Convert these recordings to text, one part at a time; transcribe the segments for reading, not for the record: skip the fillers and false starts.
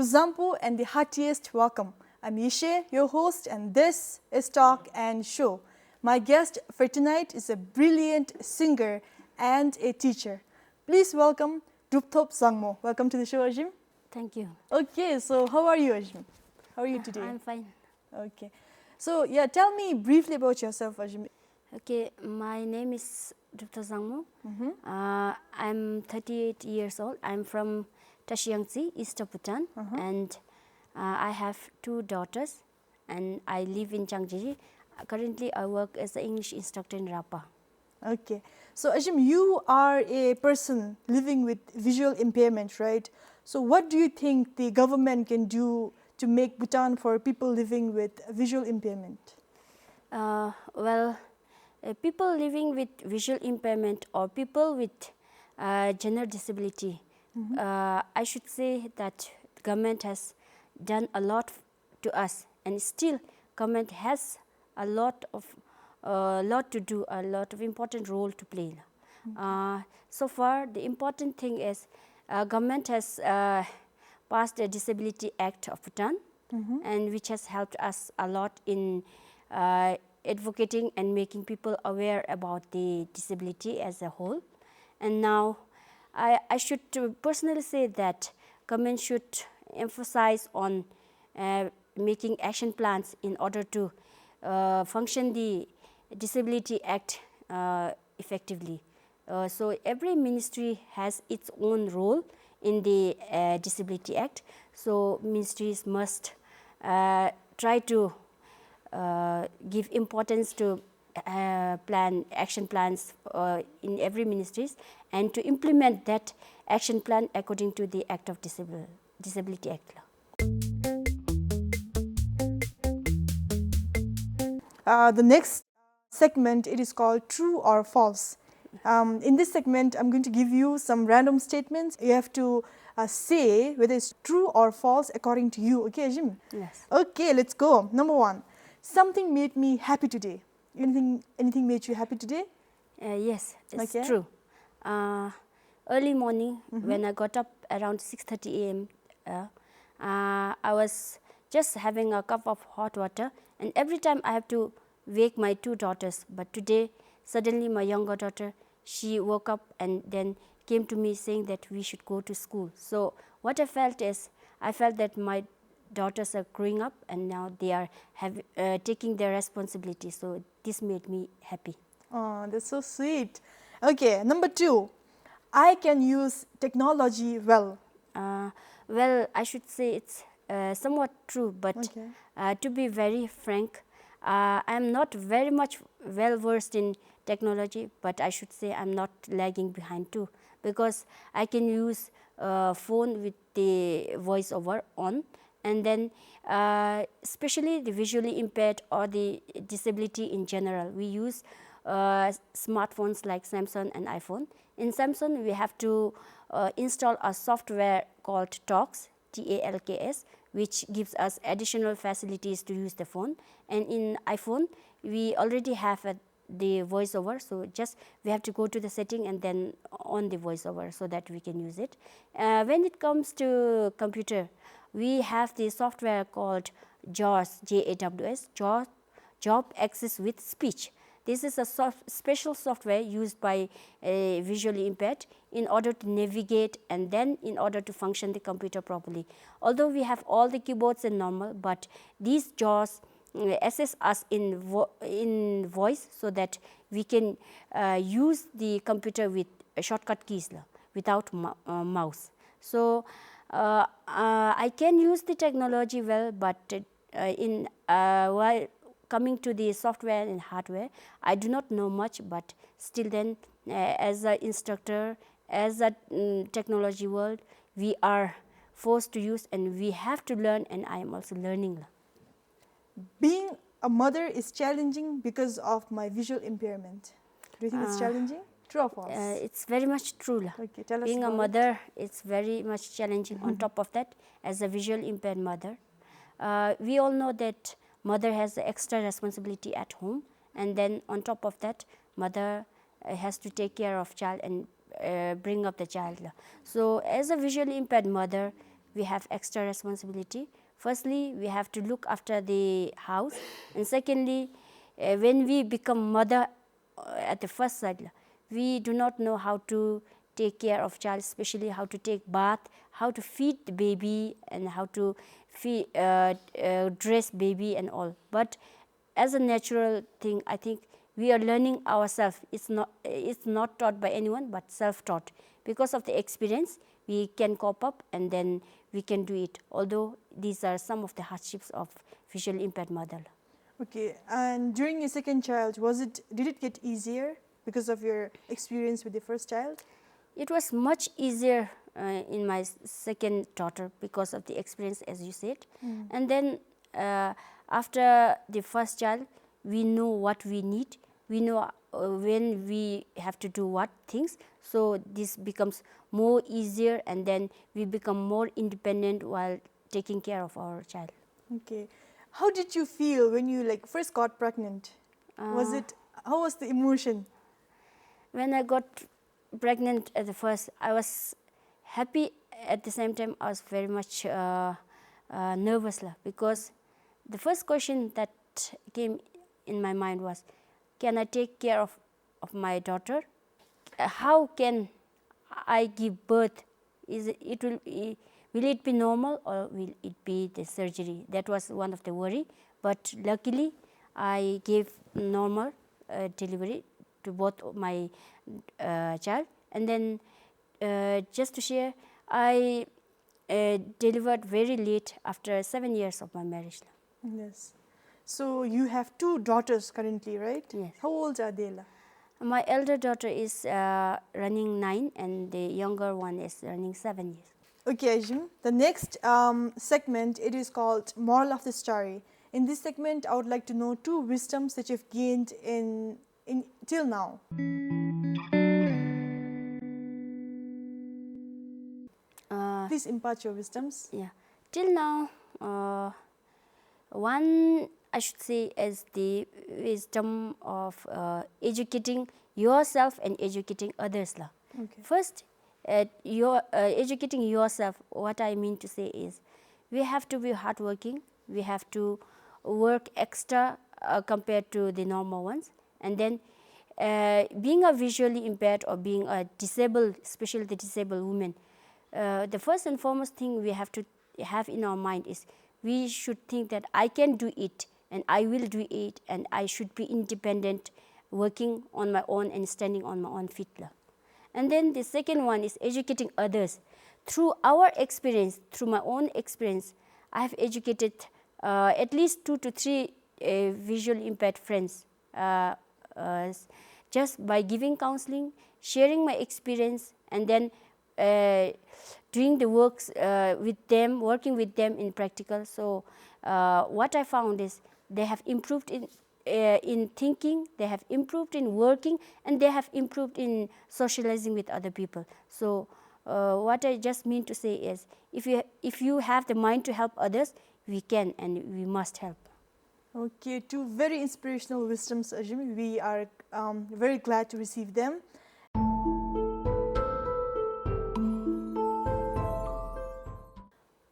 Kuzampo and the heartiest welcome. I'm Yishe, your host, and this is Talk and Show. My guest for tonight is a brilliant singer and a teacher. Please welcome Duptho Zangmo. Welcome to the show, Ajim. Thank you. Okay, so how are you, Ajim? How are you today? I'm fine. Okay. So, tell me briefly about yourself, Ajim. Okay, my name is Duptho Zangmo. I'm 38 years old. I'm from Tashiangsi, East of Bhutan, and I have 2 daughters, and I live in Changjiri. Currently, I work as an English instructor in Rapa. Okay. So, Ajim, you are a person living with visual impairment, right? So, what do you think the government can do to make Bhutan for people living with visual impairment? People living with visual impairment or people with general disability, I should say that government has done a lot to us, and still government has a lot to do, a lot of important role to play. So far, the important thing is government has passed a Disability Act of Bhutan, and which has helped us a lot in advocating and making people aware about the disability as a whole. And now I should personally say that government should emphasize on making action plans in order to function the Disability Act effectively. So every ministry has its own role in the Disability Act. So ministries must try to give importance to action plans in every ministries, and to implement that action plan according to the Act of Disability Act. The next segment, it is called True or False. In this segment, I'm going to give you some random statements. You have to say whether it's true or false according to you. Okay, Ajim? Yes. Okay, let's go. Number 1. Something made me happy today. Anything made you happy today? Yes, it's true. Early morning, when I got up around 6:30 a.m., I was just having a cup of hot water, and every time I have to wake my 2 daughters. But today, suddenly my younger daughter, she woke up and then came to me saying that we should go to school. So what I felt is, I felt that my daughters are growing up and now they are taking their responsibility. So this made me happy. Oh, that's so sweet. Okay, number 2. I can use technology well. Well, I should say it's somewhat true, but to be very frank, I am not very much well versed in technology, but I should say I'm not lagging behind too, because I can use phone with the voiceover on, and then especially the visually impaired or the disability in general, we use smartphones like Samsung and iPhone. In Samsung, we have to install a software called Talks, TALKS, which gives us additional facilities to use the phone. And in iPhone, we already have the voiceover, so just we have to go to the setting and then on the voiceover so that we can use it. When it comes to computer, we have the software called JAWS, JAWS, Job Access with Speech. This is a special software used by visually impaired in order to navigate and then in order to function the computer properly. Although we have all the keyboards and normal, but these JAWS assist us in voice so that we can use the computer with shortcut keys without mouse. So I can use the technology well, but while coming to the software and hardware, I do not know much, but still then as an instructor, as a technology world, we are forced to use and we have to learn, and I am also learning. Being a mother is challenging because of my visual impairment. Do you think it's challenging? True or false? It's very much true. Okay, tell us Being a about mother, it's very much challenging. On top of that, as a visual impaired mother, we all know that mother has the extra responsibility at home, and then on top of that, mother has to take care of child and bring up the child. So as a visually impaired mother, we have extra responsibility. Firstly, we have to look after the house, and secondly, when we become mother at the first sight, we do not know how to take care of child, especially how to take bath, how to feed the baby, and how to dress baby and all. But as a natural thing, I think we are learning ourselves. It's not taught by anyone, but self-taught. Because of the experience, we can cope up and then we can do it. Although these are some of the hardships of visually impaired mother. Okay, and during your second child, did it get easier because of your experience with the first child? It was much easier in my second daughter because of the experience, as you said. And then after the first child, we know what we need. We know when we have to do what things. So this becomes more easier, and then we become more independent while taking care of our child. Okay. How did you feel when you first got pregnant? How was the emotion? When I got pregnant at the first, I was happy. At the same time, I was very much nervous, because the first question that came in my mind was, can I take care of my daughter? How can I give birth? Will it be normal, or will it be the surgery? That was one of the worry. But luckily, I gave normal delivery to both of my child. And then just to share, I delivered very late after 7 years of my marriage. Yes. So you have two daughters currently, right? Yes. How old are they? My elder daughter is running 9, and the younger one is running 7 years. Okay, Ajim. The next segment, it is called Moral of the Story. In this segment, I would like to know 2 wisdoms that you've gained in till now. Please impart your wisdoms. Yeah. Till now, one I should say is the wisdom of educating yourself and educating others. Okay. First, educating yourself, what I mean to say is, we have to be hardworking, we have to work extra compared to the normal ones. And then being a visually impaired or being a disabled, especially the disabled woman, the first and foremost thing we have to have in our mind is, we should think that I can do it and I will do it, and I should be independent, working on my own and standing on my own feet. And then the second one is educating others. Through our experience, through my own experience, I have educated at least 2 to 3 visually impaired friends, just by giving counseling, sharing my experience, and then doing the works with them, working with them in practical. So what I found is, they have improved in thinking, they have improved in working, and they have improved in socializing with other people. So what I just mean to say is, if you have the mind to help others, we can and we must help. Okay, 2 very inspirational wisdoms, Ajim. We are very glad to receive them.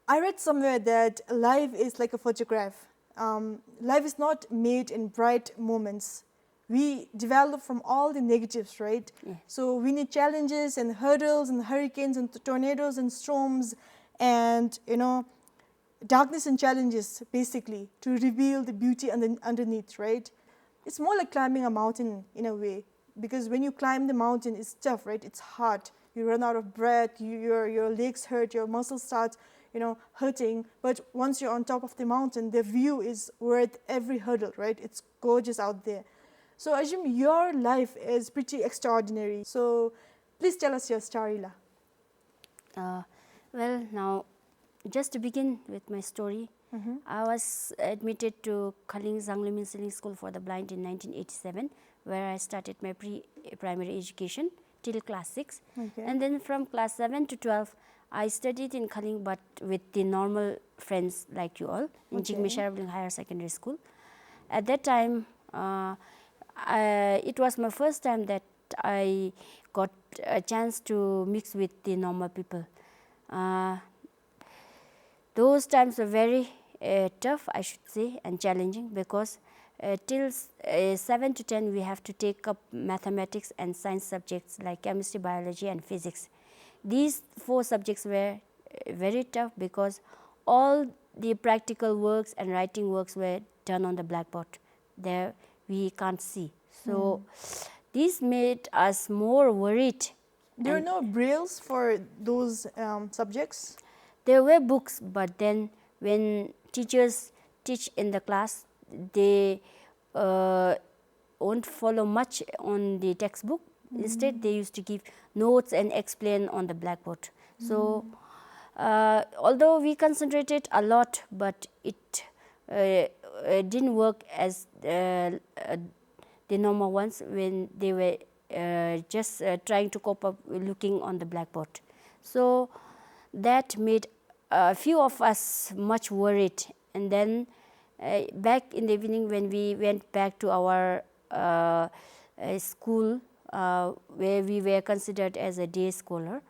I read somewhere that life is like a photograph. Life is not made in bright moments. We develop from all the negatives, right? Yeah. So we need challenges and hurdles and hurricanes and tornadoes and storms and, darkness and challenges, basically, to reveal the beauty underneath, right? It's more like climbing a mountain in a way, because when you climb the mountain, it's tough, right? It's hard. You run out of breath, your legs hurt, your muscles start hurting. But once you're on top of the mountain, the view is worth every hurdle, right? It's gorgeous out there. So Ajim, your life is pretty extraordinary. So please tell us your story, La. Well, now, just to begin with my story, I was admitted to Kaling Zangmo School for the Blind in 1987, where I started my pre-primary education till class 6. Okay. And then from class 7 to 12, I studied in Kaling, but with the normal friends like you all, in Okay. Jigme Higher Secondary School. At that time, it was my first time that I got a chance to mix with the normal people. those times were very tough, I should say, and challenging, because till 7 to 10 we have to take up mathematics and science subjects like chemistry, biology and physics. These 4 subjects were very tough, because all the practical works and writing works were done on the blackboard. There we can't see. So this made us more worried. There are no brailles for those subjects? There were books, but then when teachers teach in the class, they won't follow much on the textbook. Instead, they used to give notes and explain on the blackboard. So, although we concentrated a lot, but it didn't work as the normal ones when they were just trying to cope up looking on the blackboard. So, that made a few of us much worried. And then back in the evening, when we went back to our school, where we were considered as a day scholar.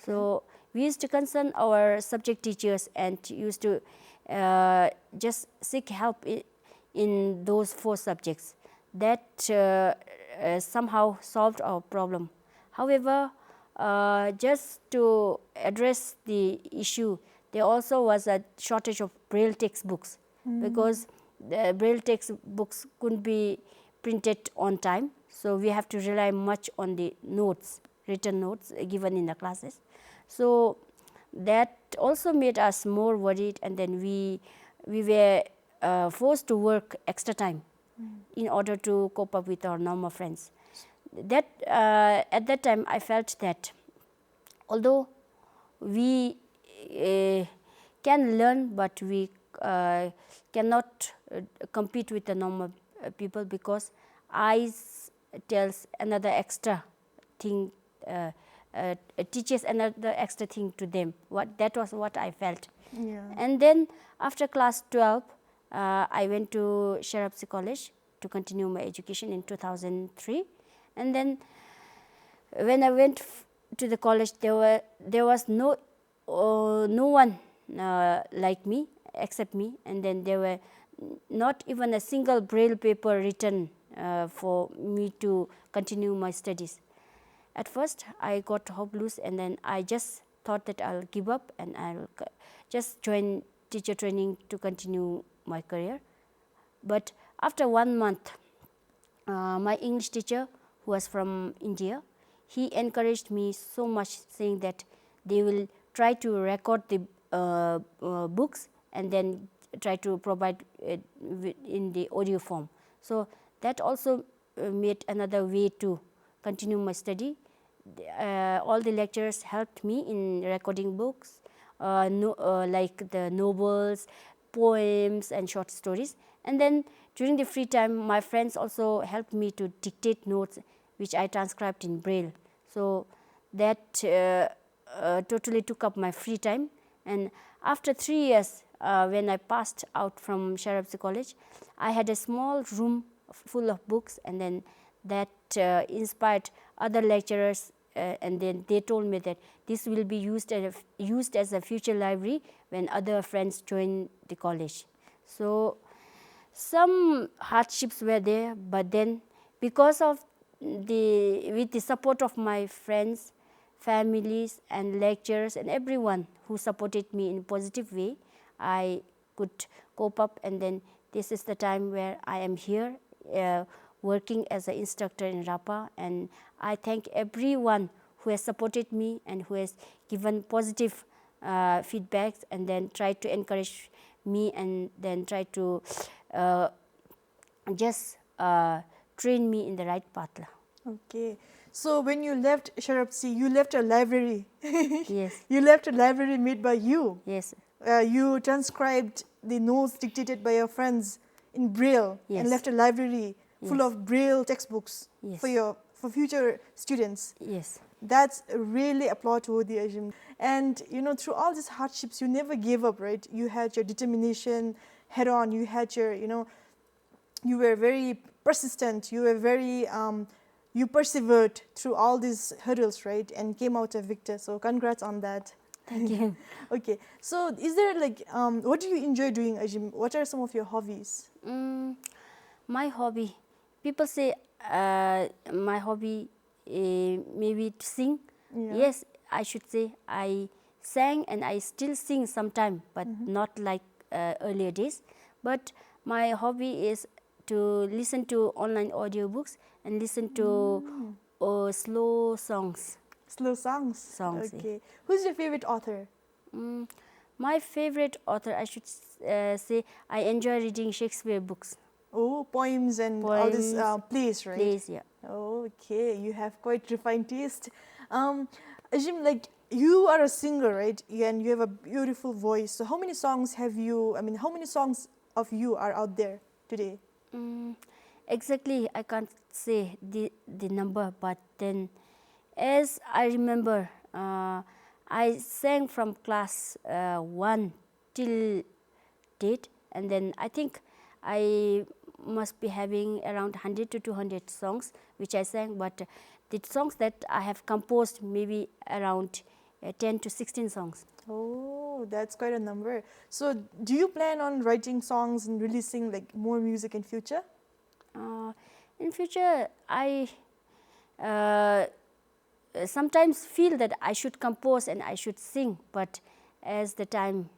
So we used to consult our subject teachers and used to just seek help in those 4 subjects. That somehow solved our problem. However, just to address the issue, there also was a shortage of braille textbooks, because the braille textbooks couldn't be printed on time. So we have to rely much on the notes, written notes given in the classes. So that also made us more worried, and then we were forced to work extra time in order to cope up with our normal friends. That at that time I felt that although we can learn, but we cannot compete with the normal people, because eyes tells another extra thing, teaches another extra thing to them. That was what I felt. Yeah. And then after class 12, I went to Sharapsi College to continue my education in 2003. And then when I went to the college, there was no one like me except me, and then there were not even a single braille paper written for me to continue my studies. At first I got hopeless, and then I just thought that I'll give up and I'll just join teacher training to continue my career. But after 1 month, my English teacher, who was from India, he encouraged me so much, saying that they will try to record the books and then try to provide it in the audio form. So that also made another way to continue my study. All the lecturers helped me in recording books, like the novels, poems and short stories. And then during the free time, my friends also helped me to dictate notes, which I transcribed in braille. So that totally took up my free time. And after 3 years, when I passed out from Sharapsi College, I had a small room full of books, and then that inspired other lecturers, and then they told me that this will be used as a future library when other friends join the college. So some hardships were there, but then because of with the support of my friends, families and lecturers and everyone who supported me in a positive way, I could cope up. And then this is the time where I am here working as an instructor in Rapa, and I thank everyone who has supported me and who has given positive feedbacks, and then tried to encourage me, and then try to just train me in the right path. Okay. So when you left Sharapsi, you left a library. Yes. You left a library made by you. Yes. You transcribed the notes dictated by your friends in braille, Yes. and left a library full Yes. of braille textbooks Yes. for future students. Yes. That's really applaud-worthy, Ajim. And through all these hardships, you never gave up, right? You had your determination head on. You had your, you were very persistent. You were very, you persevered through all these hurdles, right? And came out a victor. So congrats on that. Thank you. Okay, so is there like, what do you enjoy doing, Ajim? What are some of your hobbies? My hobby, people say my hobby maybe to sing. Yeah. Yes, I should say I sang and I still sing sometime, but not like earlier days. But my hobby is to listen to online audiobooks and listen to slow songs. Slow songs. Songs, yeah. Okay. Who's your favorite author? My favorite author, I should say, I enjoy reading Shakespeare books. Oh, poems and all this Poems, plays, right? Plays, yeah. Okay, you have quite refined taste. Ajim, like you are a singer, right? And you have a beautiful voice. So how many songs have you? I mean, how many songs of you are out there today? Exactly, I can't say the number, but then as I remember, I sang from class 1 till date, and then I think I must be having around 100 to 200 songs which I sang, but the songs that I have composed maybe around 10 to 16 songs. Oh, that's quite a number. So do you plan on writing songs and releasing like more music in future? In future, I sometimes feel that I should compose and I should sing, but as the time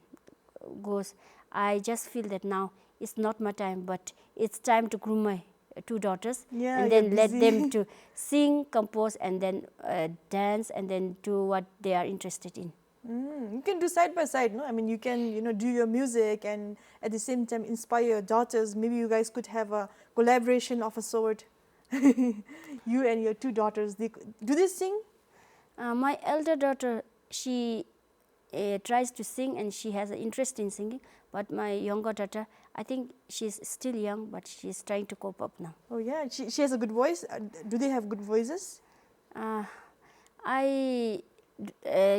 goes, I just feel that now it's not my time, but it's time to groom my 2 daughters, Yeah, and you're then let busy. them to sing, compose, and then dance, and then do what they are interested in. You can do side by side, no? I mean, you can, do your music and at the same time inspire your daughters. Maybe you guys could have a collaboration of a sort. You and your 2 daughters, do they sing? My elder daughter, she tries to sing and she has an interest in singing, but my younger daughter, I think she's still young, but she's trying to cope up now. Oh yeah, she has a good voice. Do they have good voices? I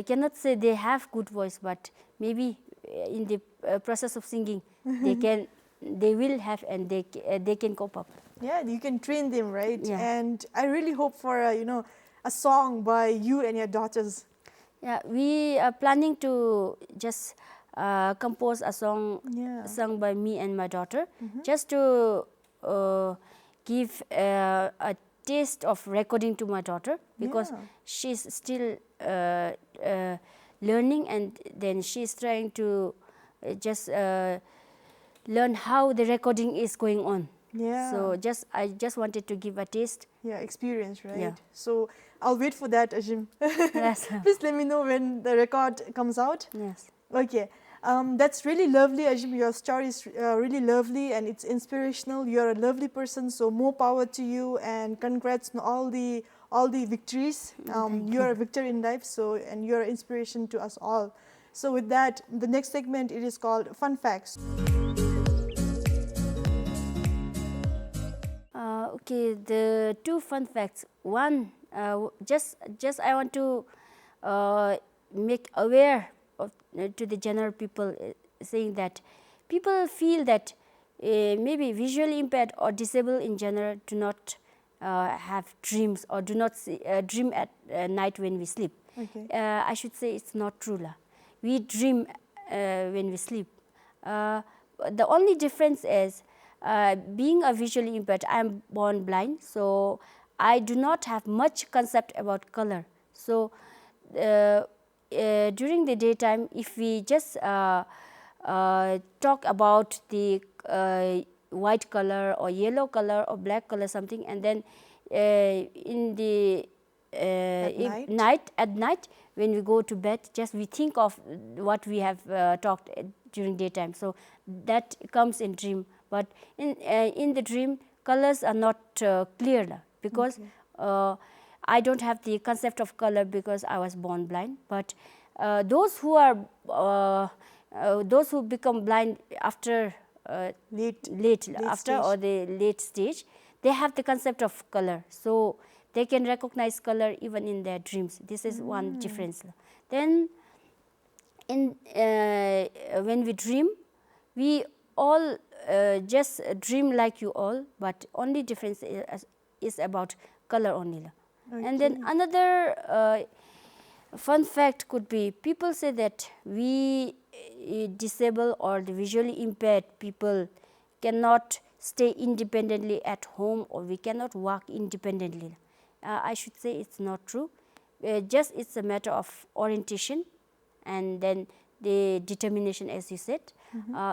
cannot say they have good voice, but maybe in the process of singing, they will have, and they can cope up. Yeah, you can train them, right? Yeah. And I really hope for a song by you and your daughters. Yeah, we are planning to just compose a song sung by me and my daughter, just to give a taste of recording to my daughter, because she's still learning, and then she's trying to just learn how the recording is going on. Yeah. So I just wanted to give a taste. Yeah, experience, right? Yeah. So I'll wait for that, Ajim. Yes. Please let me know when the record comes out. Yes. Okay. That's really lovely, Ajim. Your story is really lovely and it's inspirational. You're a lovely person, so more power to you, and congrats on all the victories. You're a victor in life, and you're an inspiration to us all. So with that, the next segment, it is called Fun Facts. Okay, the 2 fun facts. One, just I want to make aware of, to the general people, saying that people feel that maybe visually impaired or disabled in general do not have dreams, or do not dream at night when we sleep. Okay. I should say it's not true. We dream when we sleep. The only difference is, being a visually impaired, I am born blind, so I do not have much concept about color. So during the daytime, if we just talk about the white color or yellow color or black color something, and then in the at night when we go to bed, just we think of what we have talked during daytime. So that comes in dream. But in the dream, colors are not clear, because I don't have the concept of color because I was born blind. But those who are those who become blind after late after stage. or the late stage, they have the concept of color, so they can recognize color even in their dreams. This is one difference. Then when we dream, we all just dream like you all, but only difference is about color only. And then another fun fact could be, people say that we disabled or the visually impaired people cannot stay independently at home, or we cannot work independently. I should say it's not true. Just it's a matter of orientation and then the determination, as you said.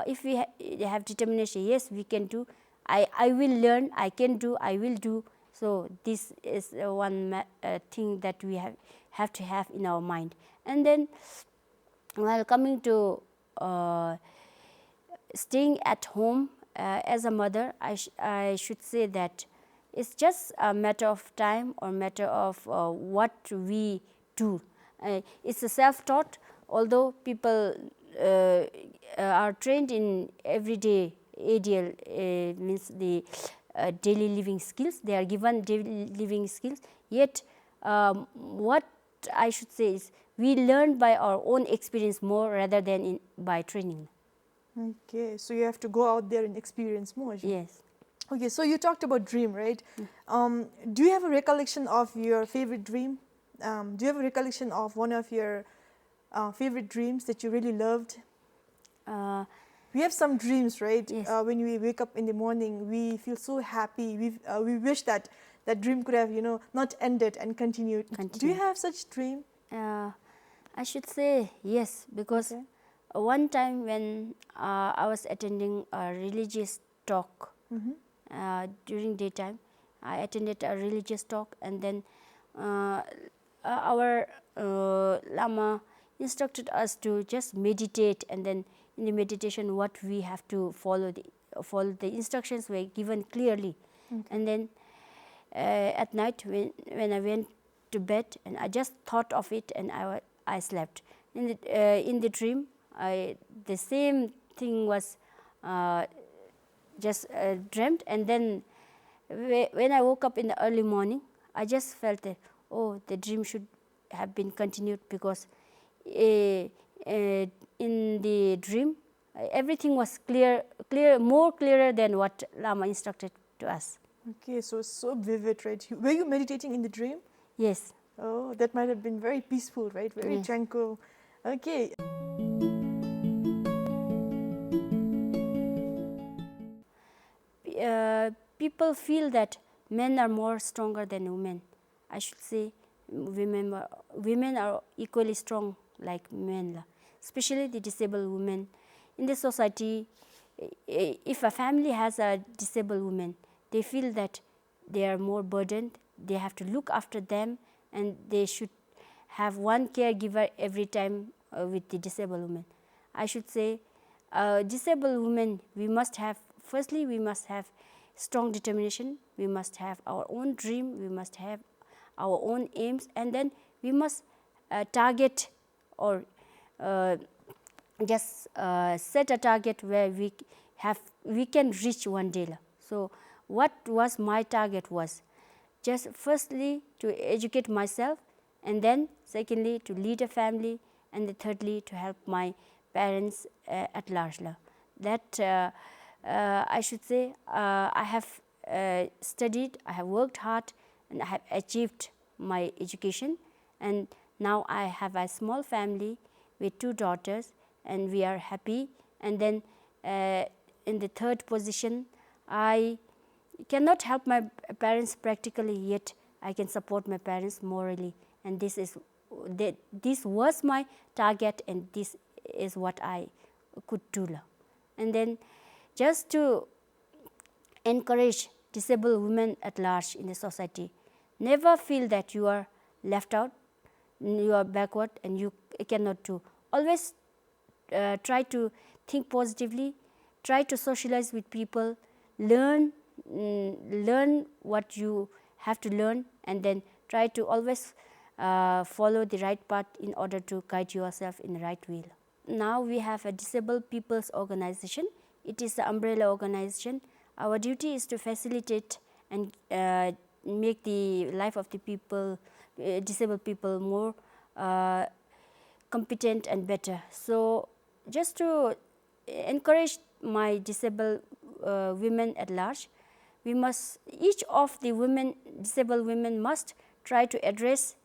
If we have determination, yes, we can do. I will learn, I can do, I will do. So this is one thing that we have to have in our mind. And then while coming to staying at home as a mother, I should say that it's just a matter of time or matter of what we do. It's a self-taught, although people are trained in everyday ADL, means the daily living skills. They are given daily living skills, yet what I should say is we learn by our own experience more rather than by training. Okay, so you have to go out there and experience more. Yes. Okay, so you talked about dream, right? Do you have a recollection of your favorite dream? Do you have a recollection of one of your favorite dreams that you really loved? We have some dreams, right? Yes. When we wake up in the morning, we feel so happy. We wish that that dream could have, not ended and continued. Do you have such dream? I should say yes, because one time when I was attending a religious talk, during daytime, I attended a religious talk, and then our Lama instructed us to just meditate, and then in the meditation what we have to follow the instructions were given clearly. And then at night when I went to bed, and I just thought of it, and I slept. In the dream, the same thing was just dreamt, and then when I woke up in the early morning, I just felt that, oh, the dream should have been continued, because in the dream everything was more clearer than what Lama instructed to us. Okay, so vivid, right? Were you meditating in the dream? Yes. Oh, that might have been very peaceful, right? Very tranquil. Okay. People feel that men are more stronger than women. I should say women are equally strong like men, especially the disabled women. In the society, if a family has a disabled woman, they feel that they are more burdened, they have to look after them, and they should have one caregiver every time with the disabled woman. I should say disabled women, we must have strong determination, we must have our own dream, we must have our own aims, and then we must target or just set a target where we can reach one day. So what was my target was just firstly to educate myself, and then secondly to lead a family, and then thirdly to help my parents at large. That I should say I have studied, I have worked hard, and I have achieved my education, and now I have a small family with 2 daughters, and we are happy. And then in the third position, I cannot help my parents practically, yet I can support my parents morally, and this was my target, and this is what I could do. And then just to encourage disabled women at large in the society, never feel that you are left out, you are backward, and you cannot do. Always try to think positively, try to socialize with people, learn what you have to learn, and then try to always follow the right path in order to guide yourself in the right way. Now we have a disabled people's organization. It is the umbrella organization. Our duty is to facilitate and make the life of the people, disabled people, more competent and better. So just to encourage my disabled women at large, each of the disabled women must try to address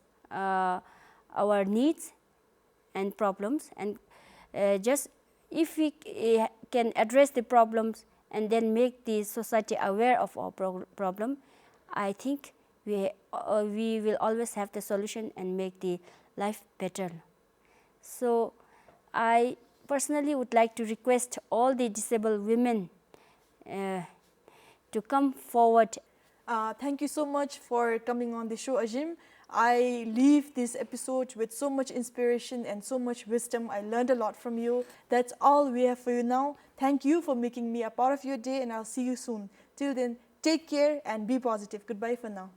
our needs and problems, and just if we can address the problems and then make the society aware of our problem, I think we will always have the solution and make the life better. So I personally would like to request all the disabled women to come forward. Thank you so much for coming on the show, Ajim. I leave this episode with so much inspiration and so much wisdom. I learned a lot from you. That's all we have for you now. Thank you for making me a part of your day, and I'll see you soon. Till then, take care and be positive. Goodbye for now.